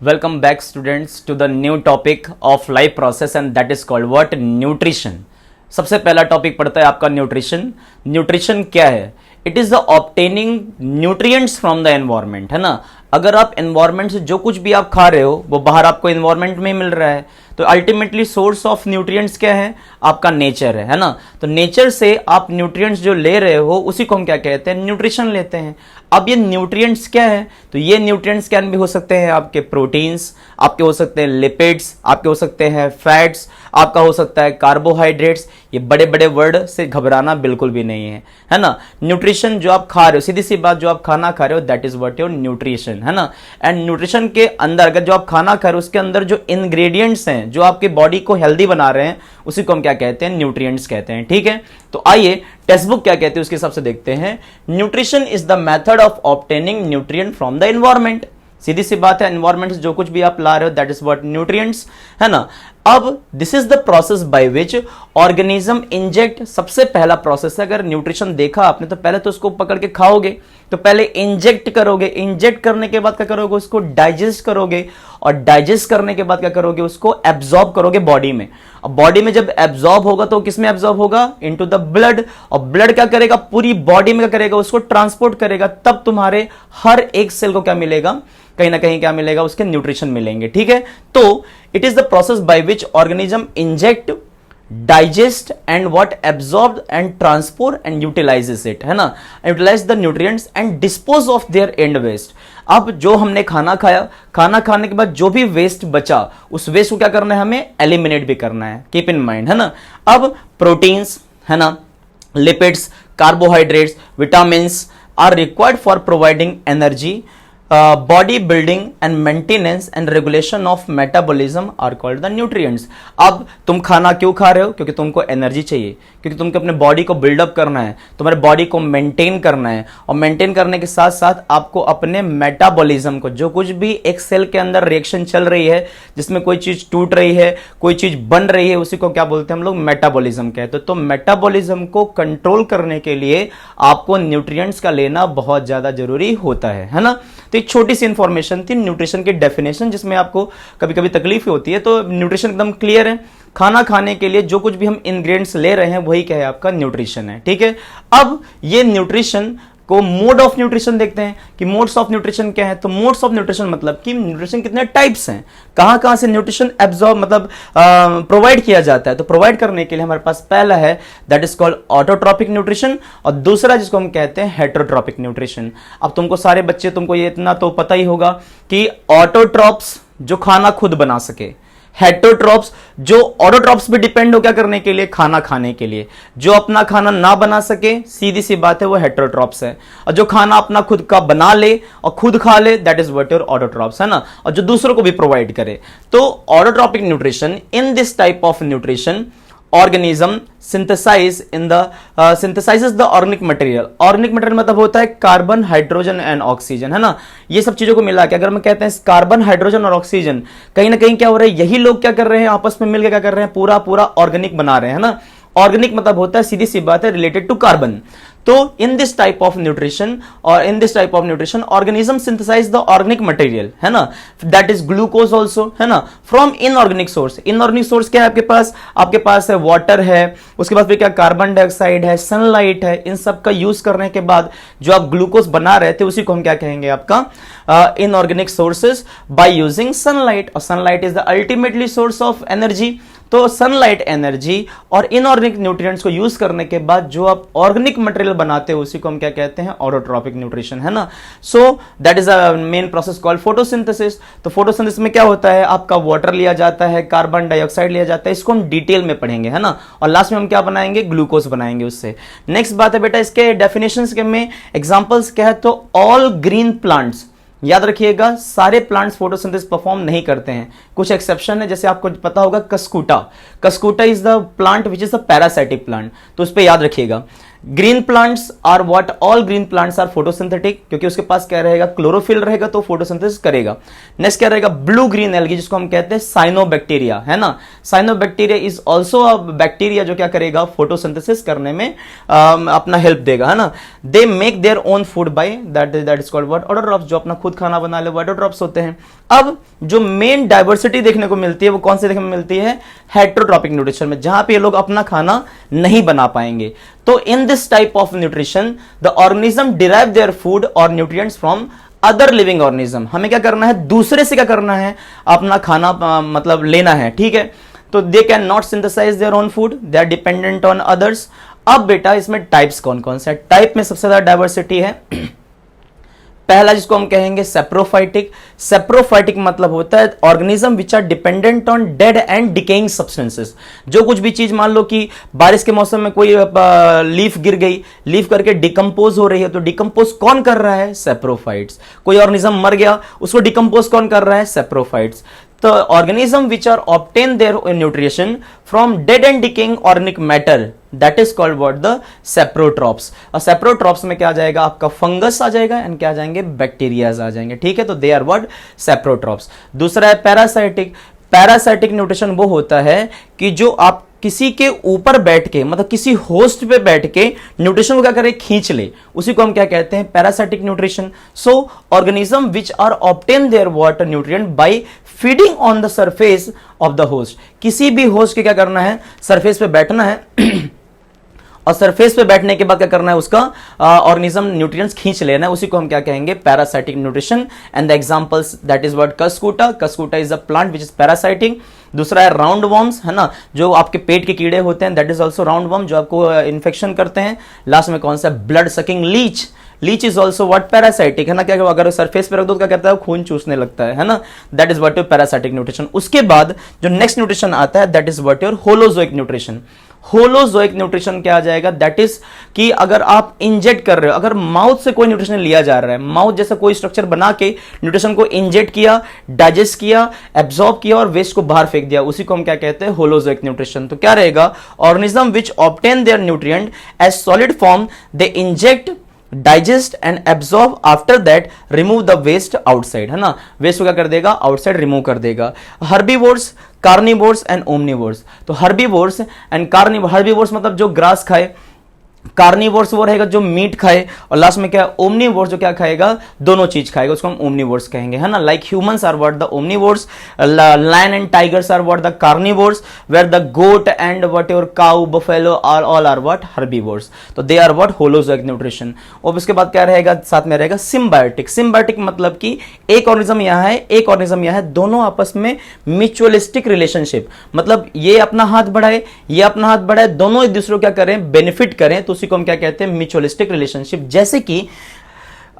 Welcome back students to the new topic of life process and that is called what? Nutrition. सबसे पहला topic पड़ता है आपका nutrition. Nutrition क्या है? It is the obtaining nutrients from the environment, है ना। अगर आप एनवायरमेंट से जो कुछ भी आप खा रहे हो वो बाहर आपको एनवायरमेंट में मिल रहा है, तो अल्टीमेटली सोर्स ऑफ न्यूट्रिएंट्स क्या है? आपका नेचर है ना। तो नेचर से आप न्यूट्रिएंट्स जो ले रहे हो उसी को हम क्या कहते हैं? न्यूट्रिशन लेते हैं। अब ये न्यूट्रिएंट्स क्या है? तो ये न्यूट्रिएंट्स कैन भी हो सकते हैं आपके प्रोटीन्स, आपके हो सकते हैं लिपिड्स, आपके हो सकते हैं फैट्स, आपका हो सकता है कार्बोहाइड्रेट्स। ये बड़े बड़े वर्ड से घबराना बिल्कुल भी नहीं है ना। न्यूट्रिशन जो आप खा रहे हो, सीधी सी बात, जो आप खाना खा रहे हो that is what your nutrition, है ना। एंड न्यूट्रिशन के अंदर अगर जो आप खाना खा रहे हो उसके अंदर जो इंग्रेडिएंट्स हैं जो आपके बॉडी को हेल्दी बना रहे हैं उसी को हम क्या कहते हैं? न्यूट्रिएंट्स कहते हैं। ठीक है, तो आइए टेक्स्ट बुक क्या कहते हैं उसके हिसाब से देखते हैं। Nutrition is the method of obtaining nutrient from the environment. सीधी सी बात है, एनवायरमेंट से जो कुछ भी आप ला रहे हो दैट इज व्हाट? न्यूट्रिएंट्स, है ना। अब this is the process by which organism inject. सबसे पहला प्रोसेस है, अगर न्यूट्रिशन देखा आपने तो पहले तो उसको पकड़ के खाओगे, तो पहले इंजेक्ट करोगे, इंजेक्ट करने के बाद क्या करोगे? उसको डाइजेस्ट करोगे, और डाइजेस्ट करने के बाद क्या करोगे? उसको एब्जॉर्ब करोगे बॉडी में। अब बॉडी में जब एब्जॉर्ब होगा तो किस में एब्जॉर्ब होगा? Into the blood. और ब्लड क्या करेगा? पूरी बॉडी में क्या करेगा? उसको ट्रांसपोर्ट करेगा। तब तुम्हारे हर एक सेल को क्या मिलेगा? कहीं ना कहीं क्या मिलेगा? उसके न्यूट्रिशन मिलेंगे। ठीक है, तो it is the process by which organism ingest, digest and what? Absorb and transport and utilises it, है ना। Utilise the nutrients and dispose of their and waste. अब जो हमने खाना खाया, खाना खाने के बाद जो भी वेस्ट बचा उस वेस्ट को क्या करना है? हमें एलिमिनेट भी करना है। कीप इन माइंड, है ना। अब प्रोटीन्स, है ना, lipids, carbohydrates, vitamins are required for providing energy, body building and maintenance and regulation of metabolism are called the nutrients. अब तुम खाना क्यों खा रहे हो? क्योंकि तुमको एनर्जी चाहिए, क्योंकि तुमको अपने बॉडी को बिल्डअप करना है, तुम्हारे बॉडी को मेंटेन करना है, और मेंटेन करने के साथ साथ आपको अपने मेटाबॉलिज्म को, जो कुछ भी एक सेल के अंदर रिएक्शन चल रही है जिसमें कोई चीज टूट रही है, कोई चीज बन रही है, उसी को क्या बोलते हैं हम लोग? मेटाबॉलिज्म कहते हैं। तो मेटाबॉलिज्म को कंट्रोल करने के लिए आपको न्यूट्रिएंट्स का लेना बहुत ज्यादा जरूरी होता है ना। तो एक छोटी सी इंफॉर्मेशन थी न्यूट्रिशन की डेफिनेशन, जिसमें आपको कभी कभी तकलीफ होती है। तो न्यूट्रिशन एकदम क्लियर है, खाना खाने के लिए जो कुछ भी हम इंग्रेडिएंट्स ले रहे हैं वही क्या है? आपका न्यूट्रिशन है। ठीक है, अब ये न्यूट्रिशन को मोड ऑफ न्यूट्रिशन देखते हैं कि मोड्स ऑफ न्यूट्रिशन क्या है। तो मोड्स ऑफ न्यूट्रिशन मतलब कि न्यूट्रिशन कितने टाइप्स हैं, कहां कहां से न्यूट्रिशन एब्जॉर्ब मतलब प्रोवाइड किया जाता है। तो प्रोवाइड करने के लिए हमारे पास पहला है that is called autotrophic nutrition, और दूसरा जिसको हम कहते हैं हेटरोट्रॉपिक न्यूट्रिशन। अब तुमको सारे बच्चे, तुमको ये इतना तो पता ही होगा कि ऑटोट्रॉप्स जो खाना खुद बना सके, हेटरोट्रॉप्स जो ऑटोट्रॉप्स पे डिपेंड हो क्या करने के लिए? खाना खाने के लिए। जो अपना खाना ना बना सके, सीधी सी बात है, वो हेटरोट्रॉप्स है। और जो खाना अपना खुद का बना ले और खुद खा ले that is what your autotrophs, है ना। और जो दूसरों को भी प्रोवाइड करे। तो autotrophic nutrition, in this type of nutrition organism synthesizes the organic material। Organic material मतलब होता है कार्बन, हाइड्रोजन एंड ऑक्सीजन, है ना। ये सब चीजों को मिला के अगर हम कहते हैं कार्बन, हाइड्रोजन और ऑक्सीजन, कहीं ना कहीं क्या हो रहा है? यही लोग क्या कर रहे हैं? आपस में मिलकर क्या कर रहे हैं? पूरा पूरा ऑर्गेनिक बना रहे हैं, है ना। ऑर्गेनिक मतलब होता है, सीधी सी बात है, रिलेटेड टू कार्बन। तो in this type of nutrition, और in this type of nutrition organism synthesize the organic material, है ना, दैट इज ग्लूकोज ऑल्सो, है ना, from inorganic source. Inorganic source क्या है आपके पास? आपके पास है वाटर है, उसके बाद फिर क्या? कार्बन डाइऑक्साइड है, सनलाइट है। इन सब का यूज करने के बाद जो आप ग्लूकोज बना रहे थे उसी को हम क्या कहेंगे? आपका inorganic sources by using sunlight. और sunlight is the ultimately source of energy. तो सनलाइट एनर्जी और इनऑर्गेनिक न्यूट्रिएंट्स को यूज करने के बाद जो आप ऑर्गेनिक मटेरियल बनाते हो उसी को हम क्या कहते हैं? ऑटोट्रॉपिक न्यूट्रिशन, है ना। So that is a main process called photosynthesis. तो फोटोसिंथेसिस में क्या होता है? आपका वाटर लिया जाता है, कार्बन डाइऑक्साइड लिया जाता है, इसको हम डिटेल में पढ़ेंगे, है ना। और लास्ट में हम क्या बनाएंगे? ग्लूकोज बनाएंगे उससे। नेक्स्ट बात है बेटा, इसके डेफिनेशंस के में एग्जांपल्स क्या है? तो ऑल ग्रीन प्लांट्स, याद रखिएगा, सारे प्लांट्स फोटोसिंथेसिस परफॉर्म नहीं करते हैं, कुछ एक्सेप्शन है। जैसे आपको पता होगा cuscuta, cuscuta is the plant which is a parasitic plant, तो उस पर याद रखिएगा। Green plants are what? All green plants are photosynthetic, क्योंकि उसके पास क्या रहेगा? क्लोरोफिल रहेगा, तो फोटोसिंथेसिस करेगा। नेक्स्ट क्या रहेगा? ब्लू ग्रीन एल्गी, जिसको हम कहते हैं साइनोबैक्टीरिया, है ना। Cyanobacteria is also a bacteria जो क्या करेगा? फोटोसिंथेसिस करने में अपना हेल्प देगा, है ना। They make their own food by that is called what? Autotrophs. जो अपना खुद खाना बना ले वो ऑटोट्रॉप्स होते हैं। अब जो मेन डाइवर्सिटी देखने को मिलती है वो कौन से देखने को मिलती है, हेटेरोट्रॉपिक न्यूट्रिशन में, जहां पे ये लोग अपना खाना नहीं बना पाएंगे। तो in this type of nutrition the organism derive their food और nutrients from other living organism. हमें क्या करना है, दूसरे से क्या करना है, अपना खाना मतलब लेना है, ठीक है। तो they can not synthesise their own food, they are dependent on others. अब बेटा इसमें टाइप्स कौन कौन से, टाइप में सबसे ज्यादा डाइवर्सिटी है। पहला जिसको हम कहेंगे सेप्रोफाइटिक। सेप्रोफाइटिक मतलब होता है organism which are dependent on dead and decaying substances. जो कुछ भी चीज, मान लो कि बारिश के मौसम में कोई लीफ गिर गई, लीफ करके डिकम्पोज हो रही है, तो डिकम्पोज कौन कर रहा है, सेप्रोफाइट्स। कोई ऑर्गेनिज्म मर गया, उसको डिकम्पोज कौन कर रहा है, सेप्रोफाइट्स। तो organism which are obtain their nutrition from dead and decaying organic matter, that is called what, the saprotrophs. और सेप्रोट्रॉप्स में क्या आ जाएगा, आपका फंगस आ जाएगा एंड क्या आ जाएंगे, बैक्टीरियाज आ जाएंगे, ठीक है। तो दे आर व्हाट, सेप्रोट्रॉप्स। दूसरा है पैरासाइटिक। पैरासाइटिक न्यूट्रिशन वो होता है कि जो आप किसी के ऊपर बैठ के, मतलब किसी होस्ट पे बैठ के न्यूट्रिशन को क्या करे, खींच ले, उसी को हम क्या कहते हैं, parasitic nutrition. So organism which are obtain their water nutrient by feeding on the surface of the host. किसी भी होस्ट के क्या करना है, सरफेस पे बैठना है और सरफेस पे बैठने के बाद क्या करना है, उसका ऑर्गेनिज्म न्यूट्रिएंट्स खींच लेना है, उसी को हम क्या कहेंगे, parasitic nutrition. And the examples that is what, cuscuta. Cuscuta is a plant which is parasitic. दूसरा है राउंड वर्म्स, है ना, जो आपके पेट के कीड़े होते हैं, that is also round worm, जो आपको इन्फेक्शन करते हैं। लास्ट में कौन सा, blood sucking leech. Leech is also what, parasitic, है ना। क्या अगर सरफेस पे रख दो तो क्या करता है, खून चूसने लगता है ना। That is what your parasitic nutrition. उसके बाद जो नेक्स्ट न्यूट्रिशन आता है, that is what your holozoic nutrition. Holozoic nutrition क्या आ जाएगा, दैट इज कि अगर आप इंजेक्ट कर रहे हो, अगर माउथ से कोई न्यूट्रिशन लिया जा रहा है, माउथ जैसा कोई स्ट्रक्चर बना के न्यूट्रिशन को इंजेक्ट किया, डाइजेस्ट किया, एब्जॉर्ब किया और वेस्ट को बाहर फेंक दिया, उसी को हम क्या कहते हैं, होलोजोइक न्यूट्रिशन। तो क्या रहेगा, organism which obtain their nutrient as solid form, they inject, digest and absorb, after that remove the waste outside, है ना। वेस्ट को क्या कर देगा, आउटसाइड रिमूव कर देगा। Herbivores, carnivores and omnivores. तो हर्बीवोर्स एंड कार्निवोर्स, हर्बीवोर्स मतलब जो ग्रास खाए, कार्निवोर्स वो रहेगा जो मीट खाए, और लास्ट में क्या, ओमनिवोर्स जो क्या खाएगा, दोनों चीज खाएगा, उसको हम ओमनिवोर्स कहेंगे, है ना। Like humans are what, the omnivores, lion and tigers are what, the carnivores, where the goat and what your cow, buffalo are all are what, herbivores. तो they are what, holozoic nutrition. और उसके बाद क्या रहेगा, साथ में रहेगा symbiotic. Symbiotic मतलब कि एक ऑर्गेनिज्म यहाँ है, एक ऑर्गेनिज्म यहाँ है, दोनों आपस में म्यूचुअलिस्टिक रिलेशनशिप, मतलब ये अपना हाथ बढ़ाए, ये अपना हाथ बढ़ाए, दोनों एक दूसरे को क्या करें, बेनिफिट करें, तो उसी को हम क्या कहते हैं, म्यूचुअलिस्टिक रिलेशनशिप। जैसे कि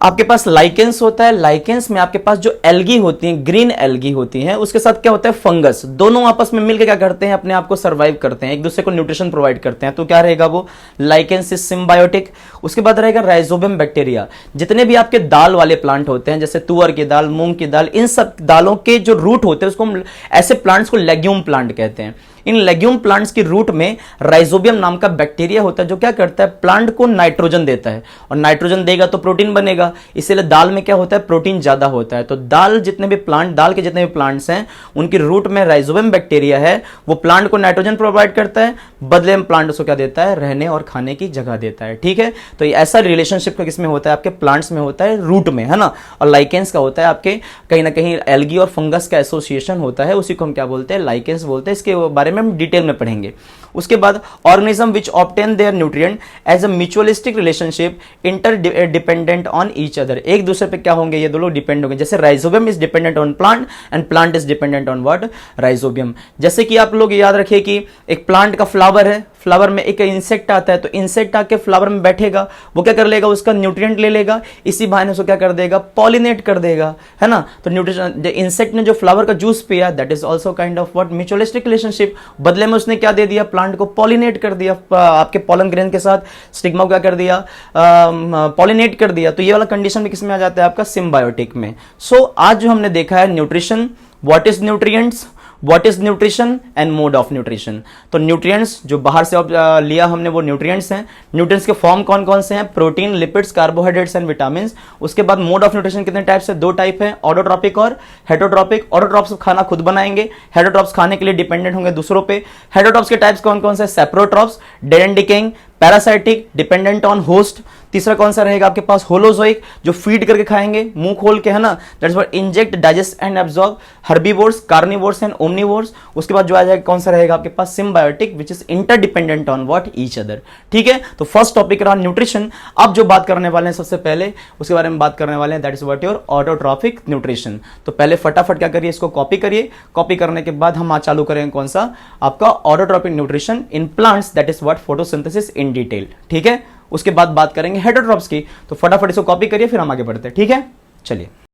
आपके पास लाइकेंस होता है, लाइकेंस में आपके पास जो एल्गी होती हैं, ग्रीन एल्गी होती हैं, उसके साथ क्या होता है, फंगस, दोनों आपस में मिलकर क्या करते हैं, अपने आप को सर्वाइव करते हैं, एक दूसरे को न्यूट्रिशन प्रोवाइड करते हैं। तो क्या रहेगा वो, लाइकेंस इज सिम्बायोटिक। उसके बाद रहेगा राइजोबियम बैक्टीरिया। जितने भी आपके दाल वाले प्लांट होते हैं, जैसे तुअर की दाल, मूंग की दाल, इन सब दालों के जो रूट होते हैं, उसको हम ऐसे प्लांट्स को लेग्यूम प्लांट कहते हैं। इन लेग्यूम प्लांट्स की रूट में राइजोबियम नाम का बैक्टीरिया होता है, जो क्या करता है, प्लांट को नाइट्रोजन देता है, और नाइट्रोजन देगा तो प्रोटीन बनेगा, इसीलिए दाल में क्या होता है, प्रोटीन ज्यादा होता है। तो दाल जितने भी प्लांट, दाल के जितने भी प्लांट्स हैं, उनकी रूट में राइजोबियम बैक्टीरिया है, वो प्लांट को नाइट्रोजन प्रोवाइड करता है, बदले में प्लांट उसको क्या देता है, रहने और खाने की जगह देता है, ठीक है। तो ये ऐसा रिलेशनशिप किसमें होता है, आपके प्लांट्स में होता है, रूट में, है ना। और लाइकेंस का होता है आपके कहीं ना कहीं एल्गी और फंगस का एसोसिएशन होता है, उसी को हम क्या बोलते हैं, लाइकेंस बोलते हैं। इसके बारे में हम डिटेल में पढ़ेंगे। उसके बाद organism which obtain their nutrient as a mutualistic relationship, interdependent on each other, एक दूसरे पे क्या होंगे, ये दो लोग डिपेंड होंगे। जैसे rhizobium is dependent on plant and plant is dependent on what, rhizobium. जैसे कि आप लोग याद रखिए कि एक प्लांट का फ्लावर है, फ्लावर में एक इंसेक्ट आता है, तो इंसेक्ट आके फ्लावर में बैठेगा, वो क्या कर लेगा, उसका न्यूट्रिएंट ले लेगा, इसी बहाने उसको क्या कर देगा, पॉलिनेट कर देगा, है ना। तो न्यूट्रिशन, इंसेक्ट ने जो फ्लावर का जूस पिया, that is also kind of what, mutualistic relationship. बदले में उसने क्या दे दिया, प्लांट को पॉलिनेट कर दिया, आपके पॉलन ग्रेन के साथ स्टिग्मा को क्या कर दिया, पॉलिनेट कर दिया। तो ये वाला कंडीशन भी किसमें आ जाता है, आपका सिम्बायोटिक में। सो आज जो हमने देखा है nutrition, what is nutrients, what is nutrition and mode of nutrition. तो न्यूट्रिएंट्स जो बाहर से लिया हमने वो न्यूट्रिएंट्स हैं। न्यूट्रिएंट्स के फॉर्म कौन कौन से हैं, protein, lipids, carbohydrates and vitamin. उसके बाद मोड ऑफ न्यूट्रिशन कितने टाइप्स है, दो टाइप है, ऑटोट्रॉपिक और हेटरोट्रॉपिक। ऑटोट्रॉप्स खाना खुद बनाएंगे, हेटरोट्रॉप्स खाने के लिए डिपेंडेंट होंगे दूसरों पे। हेटरोट्रॉप्स के टाइप्स कौन कौन से, saprotrophs, dead and decaying, parasitic dependent on host, तीसरा कौन सा रहेगा आपके पास होलोजोइक जो फीड करके खाएंगे मुंह खोल के, है ना, that's what inject digest and absorb, herbivores, carnivores and omnivores. उसके बाद जो आ जाएगा कौन सा रहेगा आपके पास symbiotic which is interdependent on what each other. ठीक है, तो फर्स्ट टॉपिक रहा न्यूट्रिशन। अब जो बात करने वाले हैं सबसे पहले उसके बारे में बात करने वाले हैं, that is what your autotrophic nutrition. तो पहले फटाफट क्या करिए, इसको कॉपी करिए, कॉपी करने के बाद हम आज चालू करेंगे कौन सा आपका autotrophic nutrition in plants, that is what photosynthesis in detail. ठीक है, उसके बाद बात करेंगे हेटरोट्रॉप्स की। तो फटाफट इसको कॉपी करिए फिर हम आगे बढ़ते हैं। ठीक है, चलिए।